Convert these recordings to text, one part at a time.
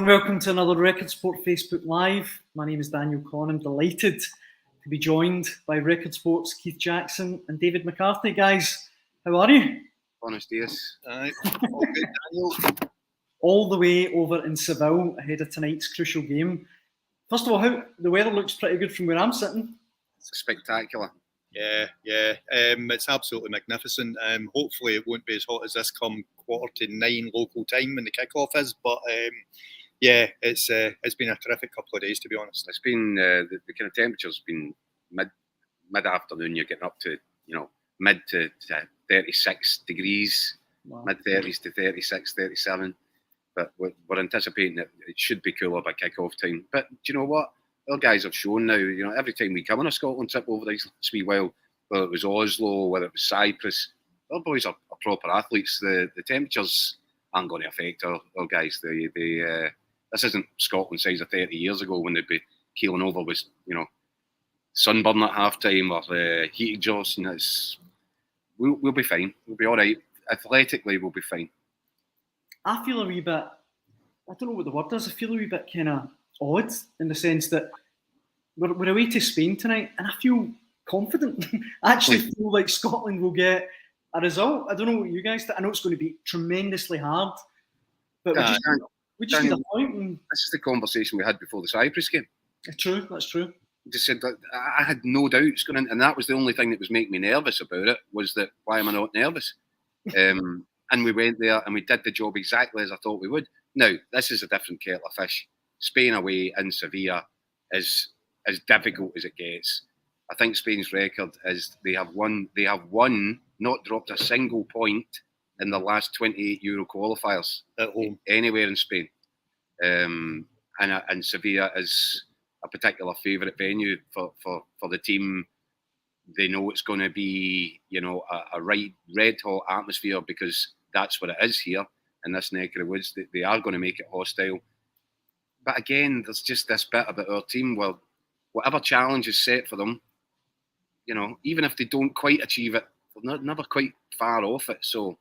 Welcome to another Record Sport Facebook Live. My name is Daniel Conn. I'm delighted to be joined by Record Sport's Keith Jackson and David McCarthy. Guys, how are you? Buenos dias. All good, Daniel. All the way over in Seville ahead of tonight's crucial game. First of all, the weather looks pretty good from where I'm sitting. It's spectacular. Yeah. It's absolutely magnificent. Hopefully it won't be as hot as this come 8:45 local time when the kickoff is, but it's been a terrific couple of days, to be honest. It's been the kind of temperature's been mid afternoon. You're getting up to mid to 36 degrees, Wow. mid 30s to 36, 37. But we're anticipating that it should be cooler by kickoff time. But do you know what? Our guys have shown now. Every time we come on a Scotland trip over this wee while, whether it was Oslo, whether it was Cyprus, our boys are proper athletes. The temperatures aren't going to affect our guys. This isn't Scotland size of 30 years ago when they'd be keeling over with sunburn at half time or heat exhaustion. We'll be fine. We'll be all right. Athletically, we'll be fine. I feel a wee bit, I don't know what the word is, I feel a wee bit kind of odd in the sense that we're away to Spain tonight and I feel confident. I actually feel like Scotland will get a result. I don't know what you guys think. I know it's going to be tremendously hard, but we just need a point. And this is the conversation we had before the Cyprus game. True, that's true. Just said that I had no doubts going in, and that was the only thing that was making me nervous about it, was that why am I not nervous? And we went there and we did the job exactly as I thought we would. Now, this is a different kettle of fish. Spain away in Seville is as difficult as it gets. I think Spain's record is they have won, not dropped a single point in the last 28 Euro qualifiers at home anywhere in Spain. And Seville is a particular favourite venue for the team. They know it's going to be, a right red hot atmosphere because that's what it is here in this neck of the woods. They are going to make it hostile. But again, there's just this bit about our team. Well, whatever challenge is set for them, even if they don't quite achieve it, they're never quite far off it. So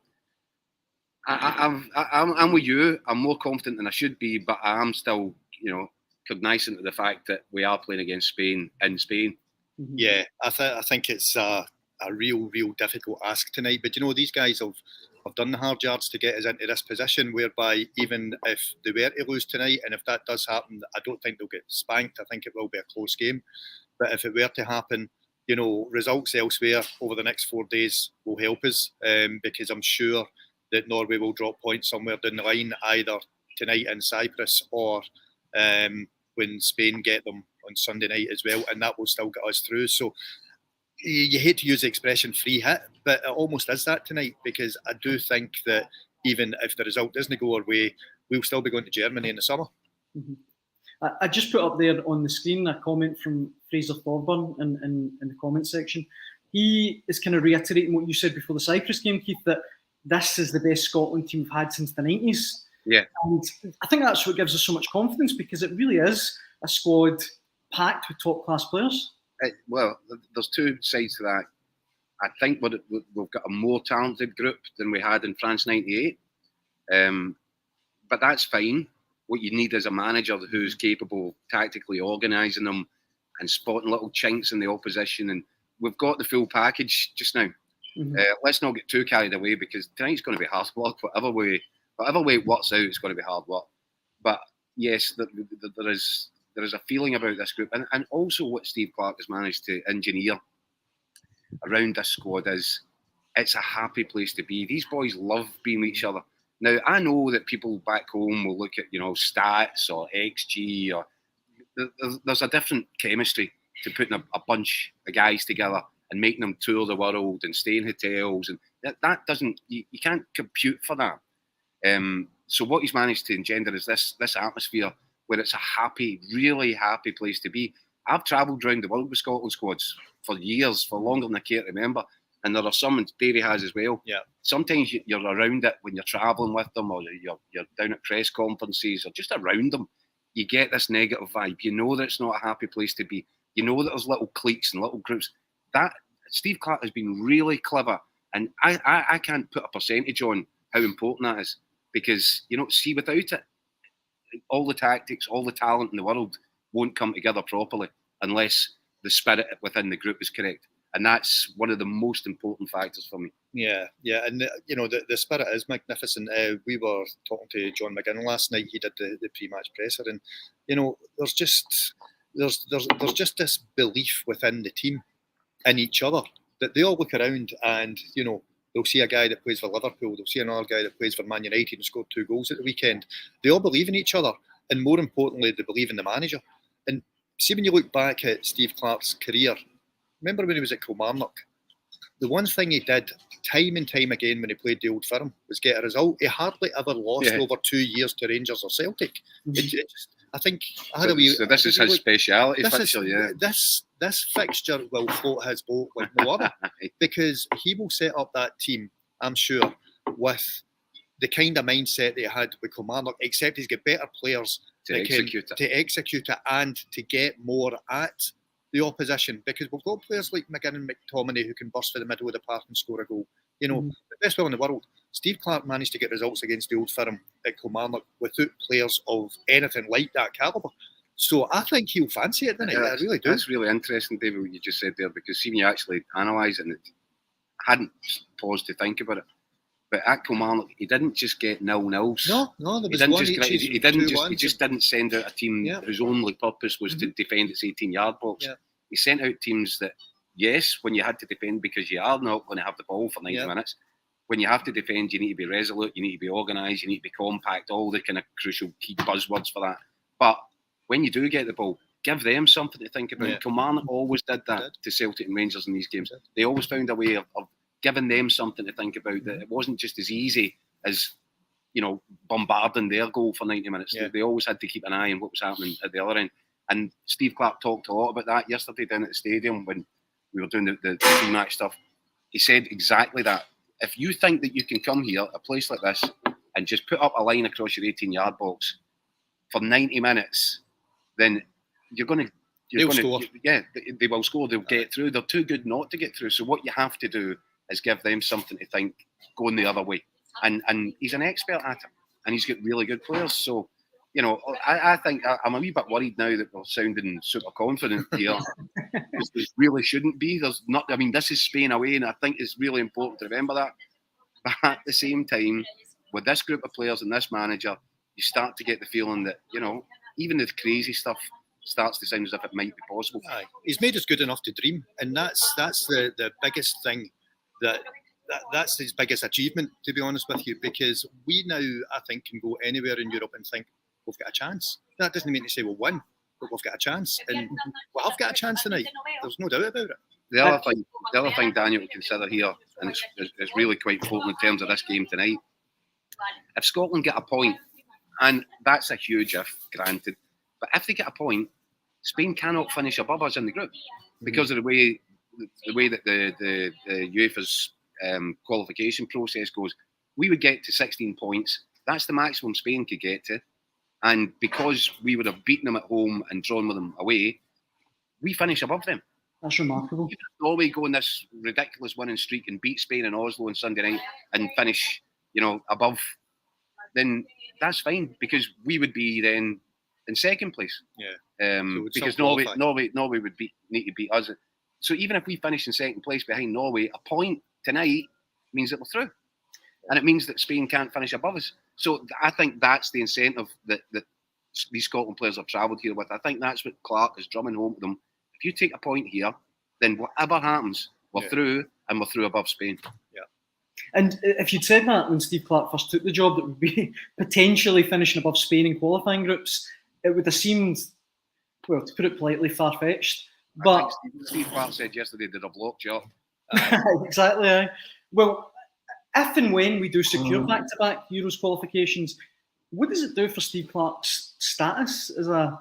I'm with you. I'm more confident than I should be, but I am still, cognizant of the fact that we are playing against Spain in Spain. Mm-hmm. Yeah, I think it's a real difficult ask tonight. But these guys have done the hard yards to get us into this position whereby even if they were to lose tonight, and if that does happen, I don't think they'll get spanked. I think it will be a close game. But if it were to happen, results elsewhere over the next 4 days will help us, because I'm sure that Norway will drop points somewhere down the line, either tonight in Cyprus or when Spain get them on Sunday night as well, and that will still get us through. So you hate to use the expression free hit, but it almost is that tonight, because I do think that even if the result doesn't go our way, we'll still be going to Germany in the summer. Mm-hmm. I just put up there on the screen a comment from Fraser Thorburn in the comment section. He is kind of reiterating what you said before the Cyprus game, Keith, that this is the best Scotland team we've had since the 90s. Yeah. And I think that's what gives us so much confidence, because it really is a squad packed with top-class players. Well, there's two sides to that. I think we've got a more talented group than we had in France '98. But that's fine. What you need is a manager who's capable of tactically organising them and spotting little chinks in the opposition. And we've got the full package just now. Mm-hmm. Let's not get too carried away, because tonight's going to be hard work. Whatever way it works out, it's going to be hard work. But yes, there is a feeling about this group, and also what Steve Clarke has managed to engineer around this squad is it's a happy place to be. These boys love being with each other. Now, I know that people back home will look at stats or XG, or there's a different chemistry to putting a bunch of guys together and making them tour the world and stay in hotels, and that doesn't, you can't compute for that. So what he's managed to engender is this atmosphere where it's a happy, really happy place to be. I've travelled around the world with Scotland squads for years, for longer than I care to remember. And there are some, and Davey has as well. Yeah. Sometimes you're around it when you're travelling with them, or you're down at press conferences, or just around them. You get this negative vibe. You know that it's not a happy place to be. You know that there's little cliques and little groups. That Steve Clarke has been really clever, and I can't put a percentage on how important that is, because see, without it, all the tactics, all the talent in the world won't come together properly unless the spirit within the group is correct. And that's one of the most important factors for me. Yeah, and the spirit is magnificent. We were talking to John McGinn last night. He did the pre-match presser, and there's just this belief within the team in each other that they all look around and they'll see a guy that plays for Liverpool, they'll see another guy that plays for Man United and scored 2 goals at the weekend. They all believe in each other, and more importantly, they believe in the manager. And see, when you look back at Steve Clarke's career, remember when he was at Kilmarnock? The one thing he did time and time again when he played the Old Firm was get a result. He hardly ever lost over 2 years to Rangers or Celtic. I think I had a wee. So this is his speciality fixture, This fixture will float his boat like no other, because he will set up that team, I'm sure, with the kind of mindset that he had with Kilmarnock, except he's got better players to execute it and to get more at the opposition, because we've got players like McGinn and McTominay who can burst for the middle of the park and score a goal. The best player in the world. Steve Clarke managed to get results against the Old Firm at Kilmarnock without players of anything like that calibre. So I think he'll fancy it, doesn't he? I really do. That's really interesting, David, what you just said there, because see, when you actually analyse it, and I hadn't paused to think about it, but at Kilmarnock, he didn't just get 0-0s. No, there was one he just didn't send out a team whose only purpose was to defend its 18-yard box. Yeah. He sent out teams that, yes, when you had to defend because you are not going to have the ball for 90 minutes, when you have to defend, you need to be resolute, you need to be organised, you need to be compact, all the kind of crucial key buzzwords for that. But when you do get the ball, give them something to think about. Kilmarnock always did that to Celtic and Rangers in these games. They always found a way of giving them something to think about, that it wasn't just as easy as, bombarding their goal for 90 minutes. They always had to keep an eye on what was happening at the other end. And Steve Clarke talked a lot about that yesterday down at the stadium when we were doing the pre-match stuff. He said exactly that. If you think that you can come here, a place like this, and just put up a line across your 18-yard box for 90 minutes, then you're going to... Score. Yeah, they will score. They'll get through. They're too good not to get through. So what you have to do is give them something to think going the other way. And he's an expert at it. And he's got really good players. So, I think I'm a wee bit worried now that we're sounding super confident here. This really shouldn't be. This is Spain away, and I think it's really important to remember that. But at the same time, with this group of players and this manager, you start to get the feeling that, even the crazy stuff starts to sound as if it might be possible. Aye. He's made us good enough to dream, and that's the biggest thing, that's his biggest achievement, to be honest with you, because we now, I think, can go anywhere in Europe and think we've got a chance. That doesn't mean to say we'll win, but we've got a chance, and we have got a chance tonight. There's no doubt about it. The other thing, Daniel, to consider here, and it's really quite important in terms of this game tonight. If Scotland get a point, and that's a huge if, granted, but if they get a point, Spain cannot finish above us in the group because of the way that the UEFA's qualification process goes. We would get to 16 points. That's the maximum Spain could get to. And because we would have beaten them at home and drawn with them away, we finish above them. That's remarkable. If Norway go on this ridiculous winning streak and beat Spain in Oslo on Sunday night and finish, above, then that's fine, because we would be then in second place. Because Norway would need to beat us. So even if we finish in second place behind Norway, a point tonight means that we're through. And it means that Spain can't finish above us. So I think that's the incentive that these Scotland players have travelled here with. I think that's what Clarke is drumming home to them. If you take a point here, then whatever happens, we're through, and we're through above Spain. Yeah. And if you'd said that when Steve Clarke first took the job, that would be potentially finishing above Spain in qualifying groups, it would have seemed, well, to put it politely, far-fetched. But Steve Clarke said yesterday they'd have locked you up. Exactly. Aye. Well, if and when we do secure back-to-back Euros qualifications, what does it do for Steve Clarke's status as a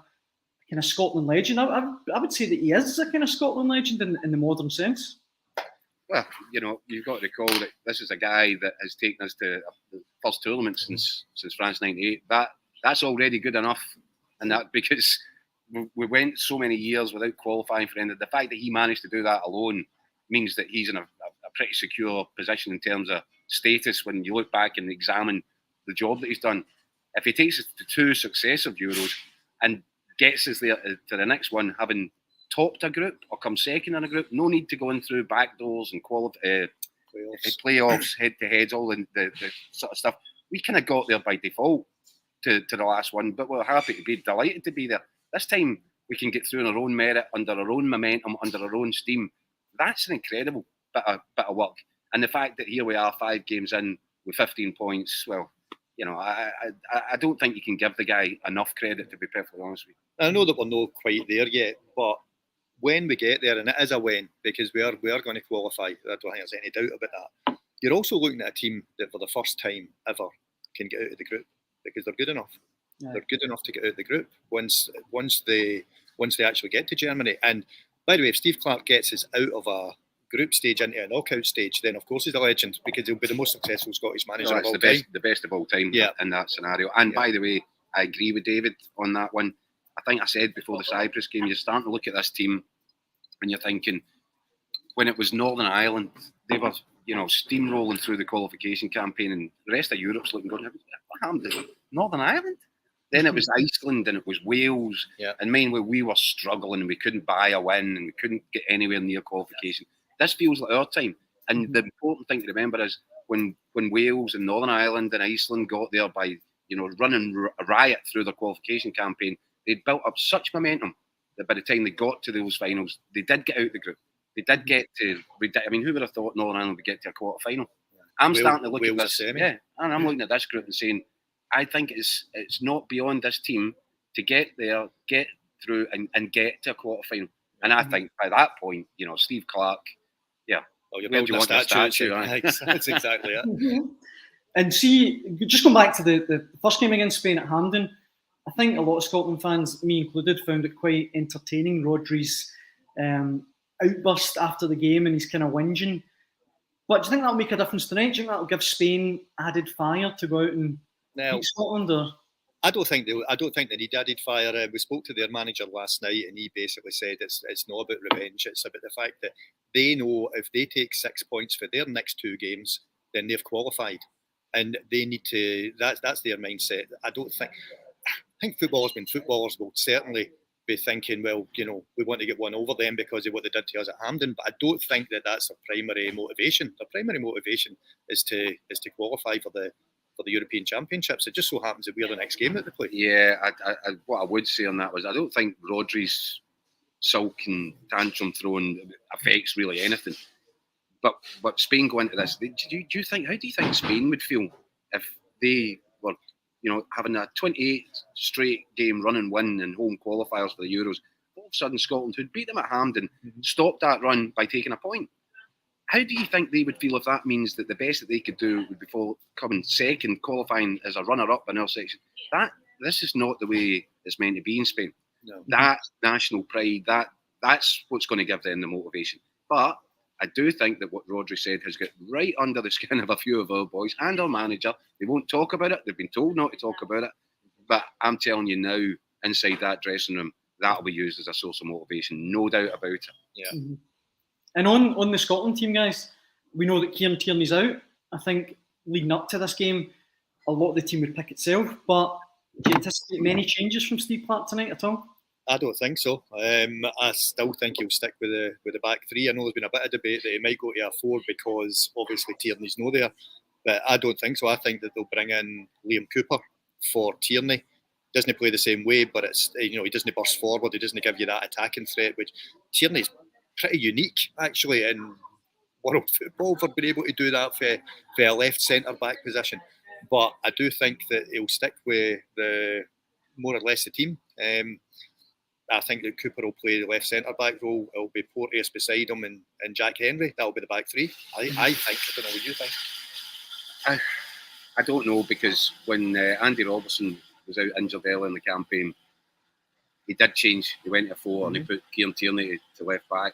kind of Scotland legend? I would say that he is a kind of Scotland legend in the modern sense. Well, you've got to recall that this is a guy that has taken us to the first tournament since France '98. That's already good enough, and that because we went so many years without qualifying for anything. The fact that he managed to do that alone means that he's in a pretty secure position in terms of status when you look back and examine the job that he's done. if he takes us to 2 successive Euros and gets us there to the next one, having topped a group or come second in a group, no need to go in through back doors and playoffs, head-to-heads, all the sort of stuff. We kind of got there by default to the last one, but we're happy to be delighted to be there. This time we can get through on our own merit, under our own momentum, under our own steam. That's an incredible bit of work. And the fact that here we are 5 games in with 15 points, well, you know, I don't think you can give the guy enough credit, to be perfectly honest with you. I know that we're not quite there yet, but when we get there, and it is a when, because we are going to qualify, I don't think there's any doubt about that. You're also looking at a team that for the first time ever can get out of the group because they're good enough. Yeah. They're good enough to get out of the group once they actually get to Germany. And by the way, if Steve Clarke gets us out of a group stage into a knockout stage, then of course he's a legend because he'll be the most successful Scottish manager of all time. The best of all time in that scenario. And by the way, I agree with David on that one. I think I said before the Cyprus game, you're starting to look at this team and you're thinking, when it was Northern Ireland, they were, you know, steamrolling through the qualification campaign, and the rest of Europe's looking good. Northern Ireland? Then it was Iceland and it was Wales. Yeah. And mainly we were struggling and we couldn't buy a win and we couldn't get anywhere near qualification. Yeah. This feels like our time. And the important thing to remember is when Wales and Northern Ireland and Iceland got there by, you know, running a riot through their qualification campaign, they'd built up such momentum that by the time they got to those finals, they did get out of the group. They did get to. I mean, who would have thought Northern Ireland would get to a quarter final? I'm starting to look at this. Yeah, and I'm looking at this group and saying, I think it's not beyond this team to get there, get through, and get to a quarter final. And I think by that point, you know, Steve Clarke, you're building a statue. That's exactly it. And see, just going back to the first game against Spain at Hampden, I think a lot of Scotland fans, me included, found it quite entertaining. Rodri's outburst after the game and he's kind of whinging. But do you think that'll make a difference tonight? Do you think that'll give Spain added fire to go out and beat Scotland? Or? I don't think they need added fire. We spoke to their manager last night and he basically said it's not about revenge. It's about the fact that they know if they take 6 points for their next 2 games, then they've qualified. And they need to, that's their mindset. I think footballers will certainly be thinking, well, you know, we want to get one over them because of what they did to us at Hampden, but I don't think that that's their primary motivation. Their primary motivation is to qualify for the European Championships. It just so happens that we're the next game that they play. Yeah, what I would say on that was I don't think Rodri's sulking, tantrum throwing affects really anything. But Spain going into this, how do you think Spain would feel if they were, you know, having a 28 straight game running win in home qualifiers for the Euros? All of a sudden, Scotland, who'd beat them at Hampden, stopped that run by taking a point. How do you think they would feel if that means that the best that they could do would be coming second, qualifying as a runner-up in our section? This is not the way it's meant to be in Spain. No. That national pride, that's what's going to give them the motivation. But I do think that what Rodri said has got right under the skin of a few of our boys and our manager. They won't talk about it. They've been told not to talk about it. But I'm telling you now, inside that dressing room, that'll be used as a source of motivation. No doubt about it. Yeah. Mm-hmm. And on the Scotland team, guys, we know that Kieran Tierney's out. I think leading up to this game, a lot of the team would pick itself. But do you anticipate many changes from Steve Clarke tonight at all? I don't think so. I still think he'll stick with the back 3. I know there's been a bit of debate that he might go to a 4 because obviously Tierney's no there, but I don't think so. I think that they'll bring in Liam Cooper for Tierney. Doesn't play the same way, but it's, you know, he doesn't burst forward. He doesn't give you that attacking threat, which Tierney's pretty unique actually in world football for being able to do that for a left centre back position. But I do think that he'll stick with the more or less the team. I think that Cooper will play the left centre-back role. It'll be Porteous beside him and Jack Henry. That'll be the back 3. I think. I don't know what you think. I don't know, because when Andy Robertson was out injured early in the campaign, he did change. He went to 4 and he put Kieran Tierney to left back.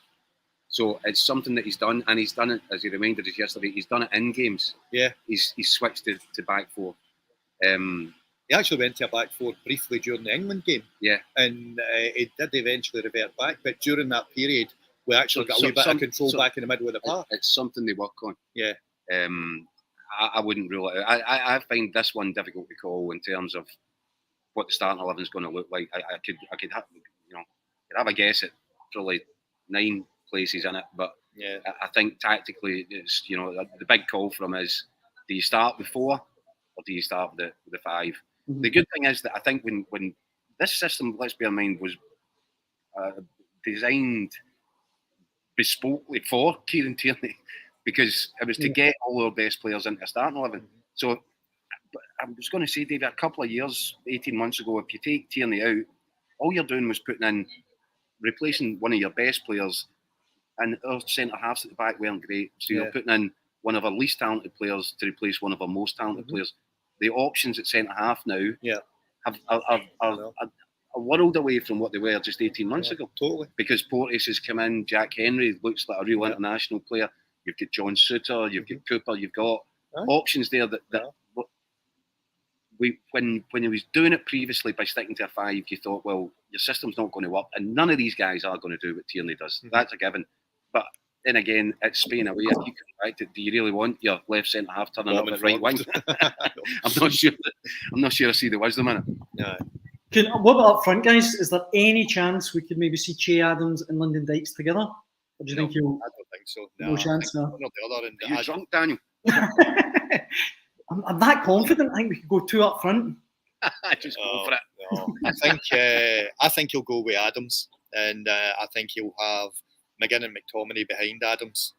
So it's something that he's done, and he's done it, as he reminded us yesterday, he's done it in games. Yeah. He's switched to back 4. He actually went to a back 4 briefly during the England game. Yeah. And it did eventually revert back. But during that period, we actually got a wee bit of control back in the middle of the park. It's something they work on. Yeah. I wouldn't rule it out. I find this one difficult to call in terms of what the starting 11 is going to look like. I could have, could have a guess at probably 9 places in it, but Yeah. I think tactically, it's the big call for him is: do you start with 4 or do you start with the 5? Mhm. The good thing is that I think when this system, let's bear in mind, was designed bespokely for Kieran Tierney, because it was to get all our best players into a starting 11. So I was going to say, David, a couple of years, 18 months ago, if you take Tierney out, all you're doing was replacing one of your best players, and our centre halves at the back weren't great. So you're putting in one of our least talented players to replace one of our most talented players. The options at centre half now are a world away from what they were just 18 months ago. Totally. Because Porteous has come in, Jack Henry looks like a real international player. You've got John Souttar, you've got Cooper, you've got options there that when he was doing it previously by sticking to a 5, you thought, well, your system's not going to work, and none of these guys are going to do what Tierney does. That's a given. But then again, it's Spain away. If you come back to, do you really want your left centre half turning up at right wing? I'm not sure. I'm not sure I see the wisdom in it. No. What about up front, guys? Is there any chance we could maybe see Che Adams and Lyndon Dykes together? Or do you think you'll? I don't think so. No chance. No. One or the other. And Are you drunk, Daniel? I'm that confident. I think we could go 2 up front. Just go for it. No. I think he'll go with Adams, and I think he'll have McGinn and McTominay behind Adams,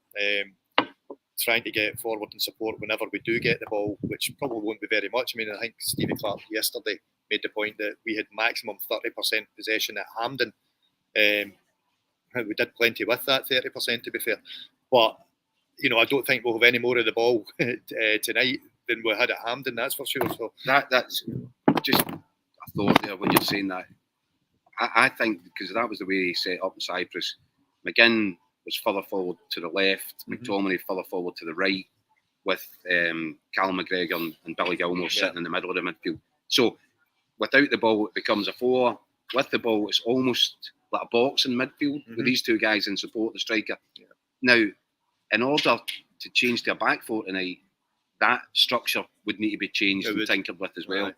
trying to get forward and support whenever we do get the ball, which probably won't be very much. I mean, I think Steve Clarke yesterday made the point that we had maximum 30% possession at Hampden. We did plenty with that 30%, to be fair. But, I don't think we'll have any more of the ball tonight than we had at Hampden, that's for sure. So that's just a thought there when you're saying that. I think because that was the way he set up in Cyprus. McGinn was further forward to the left, McTominay further forward to the right, with Callum McGregor and Billy Gilmore sitting in the middle of the midfield. So without the ball, it becomes a 4. With the ball, it's almost like a box in midfield with these 2 guys in support of the striker. Yeah. Now, in order to change to a back 4 tonight, that structure would need to be changed and tinkered with as well.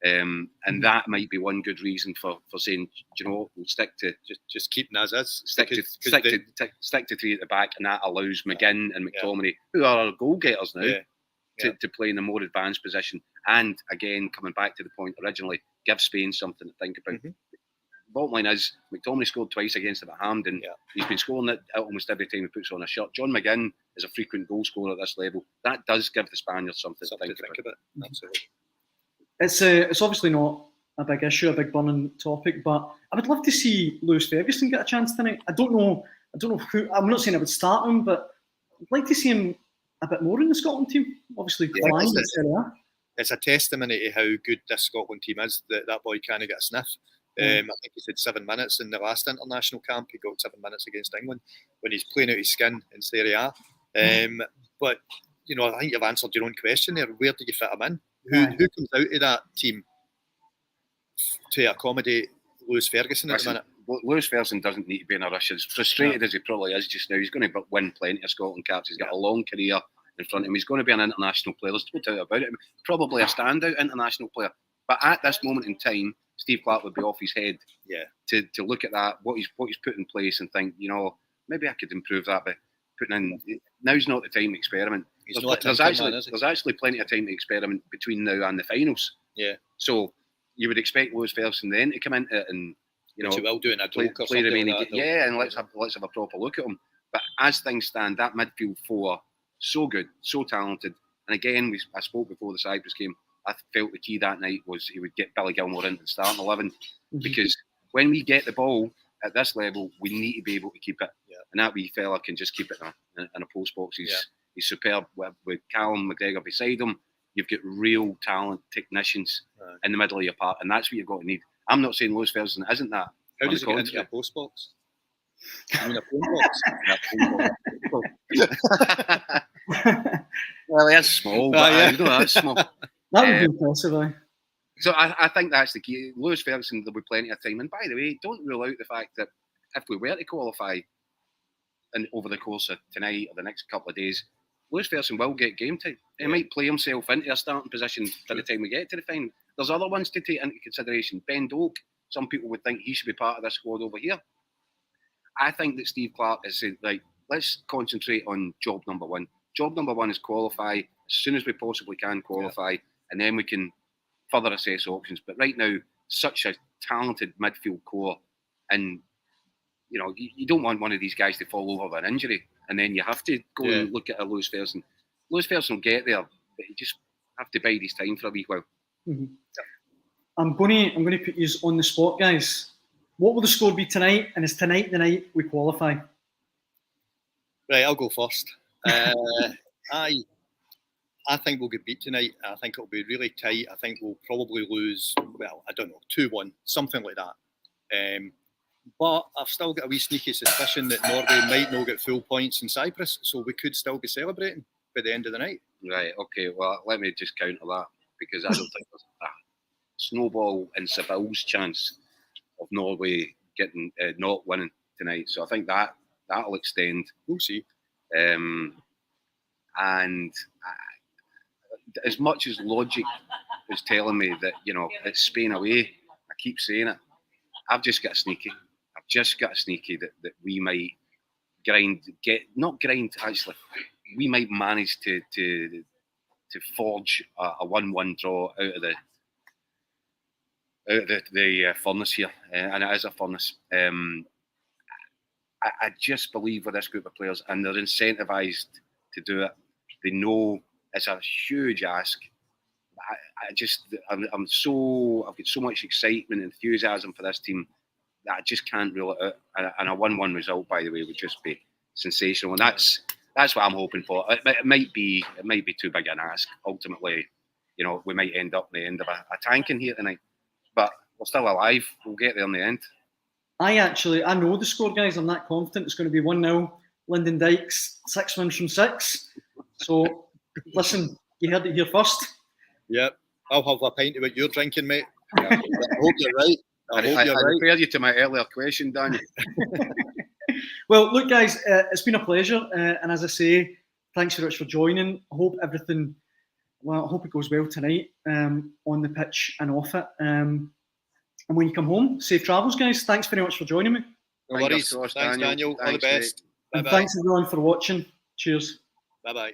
And that might be one good reason for saying, do you know what, we'll stick to just keeping as is. Stick to 3 at the back, and that allows McGinn and McTominay, who are our goal getters now, to play in a more advanced position. And again, coming back to the point originally, give Spain something to think about. Bottom line is, McTominay scored twice against them at Hampden. He's been scoring it almost every time he puts on a shirt. John McGinn is a frequent goal scorer at this level. That does give the Spaniards something to think about. Absolutely. It's obviously not a big issue, a big burning topic, but I would love to see Lewis Ferguson get a chance tonight. I don't know who. I'm not saying I would start him, but I'd like to see him a bit more in the Scotland team. Obviously, flying. It's a testimony to how good this Scotland team is. That boy can't get a sniff. I think he said 7 minutes in the last international camp. He got 7 minutes against England when he's playing out his skin in Serie A. But I think you've answered your own question there. Where do you fit him in? Who comes out of that team to accommodate Lewis Ferguson at the minute? Lewis Ferguson doesn't need to be in a rush. As frustrated as he probably is just now, he's going to win plenty of Scotland caps. He's got a long career in front of him. He's going to be an international player. There's no doubt about it. Probably a standout international player. But at this moment in time, Steve Clarke would be off his head to look at that, what he's put in place, and think, maybe I could improve that by putting in. Now's not the time to experiment. There's actually plenty of time to experiment between now and the finals. Yeah. So you would expect Lewis Ferguson then to come into it and which will do in a play the remaining and let's have a proper look at him. But as things stand, that midfield 4, so good, so talented. And again, I spoke before the Cyprus game. I felt the key that night was he would get Billy Gilmore into the starting 11 because when we get the ball at this level, we need to be able to keep it. Yeah. And that wee fella can just keep it in a post box. He's superb with Callum McGregor beside him. You've got real talent technicians in the middle of your park, and that's what you've got to need. I'm not saying Lewis Ferguson isn't that. How does he get into a post box? I mean, a phone box. Well, that's small, but that's small. That would be impressive, So I think that's the key. Lewis Ferguson, there'll be plenty of time. And by the way, don't rule out the fact that if we were to qualify over the course of tonight or the next couple of days, Lewis Ferguson will get game time. He might play himself into a starting position by the time we get to the final. There's other ones to take into consideration. Ben Doak, some people would think he should be part of this squad over here. I think that Steve Clarke has said, right, let's concentrate on job number one. Job number one is qualify as soon as we possibly can qualify, and then we can further assess options. But right now, such a talented midfield core, and you don't want one of these guys to fall over with an injury, and then you have to go and look at a Lewis Ferguson. Lewis Ferguson will get there, but you just have to bide his time for a wee while. Mm-hmm. I'm going to put you on the spot, guys. What will the score be tonight? And is tonight the night we qualify? Right, I'll go first. I think we'll get beat tonight. I think it'll be really tight. I think we'll probably lose, well, I don't know, 2-1, something like that. But I've still got a wee sneaky suspicion that Norway might not get full points in Cyprus, so we could still be celebrating by the end of the night. Right, okay, well, let me just counter that, because I don't think there's a snowball in Seville's chance of Norway getting not winning tonight. So I think that'll extend. We'll see. And as much as logic is telling me that, it's Spain away, I keep saying it, I've just got a sneaky that we might we might manage to forge a 1-1 draw out of the furnace here, and it is a furnace. I just believe with this group of players, and they're incentivised to do it. They know it's a huge ask. I've got so much excitement and enthusiasm for this team that I just can't rule it out. And a 1-1 result, by the way, would just be sensational. And that's what I'm hoping for. It might be too big an ask. Ultimately, we might end up in the end of a tanking here tonight. But we're still alive. We'll get there in the end. I know the score, guys. I'm that confident. It's going to be 1-0. Lyndon Dykes, 6 wins from 6. So, listen, you heard it here first. Yep. I'll have a pint of what you're drinking, mate. I hope you're right. I refer you to my earlier question, Daniel. Well, look, guys, it's been a pleasure. And as I say, thanks very much for joining. I hope it goes well tonight on the pitch and off it. And when you come home, safe travels, guys. Thanks very much for joining me. No worries. Thanks, Daniel. All the best. And thanks, everyone, for watching. Cheers. Bye-bye.